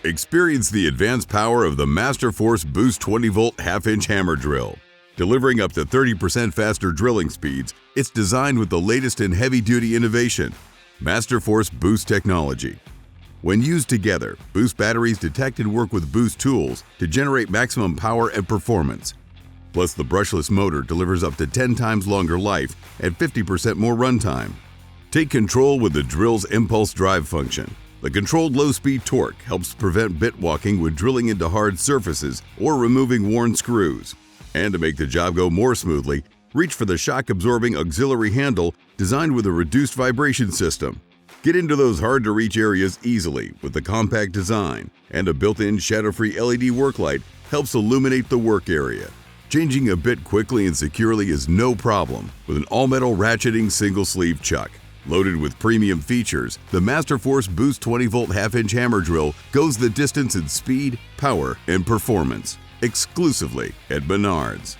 Experience the advanced power of the Masterforce BOOST 20-volt half-inch hammer drill. Delivering up to 30% faster drilling speeds, it's designed with the latest in heavy-duty innovation, Masterforce BOOST technology. When used together, BOOST batteries detect and work with BOOST tools to generate maximum power and performance. Plus, the brushless motor delivers up to 10 times longer life and 50% more runtime. Take control with the drill's impulse drive function. The controlled low-speed torque helps prevent bit walking when drilling into hard surfaces or removing worn screws. And to make the job go more smoothly, reach for the shock-absorbing auxiliary handle designed with a reduced vibration system. Get into those hard-to-reach areas easily with the compact design, and a built-in shadow-free LED work light helps illuminate the work area. Changing a bit quickly and securely is no problem with an all-metal ratcheting single-sleeve chuck. Loaded with premium features, the Masterforce BOOST 20-volt half-inch hammer drill goes the distance in speed, power, and performance. Exclusively at Menards.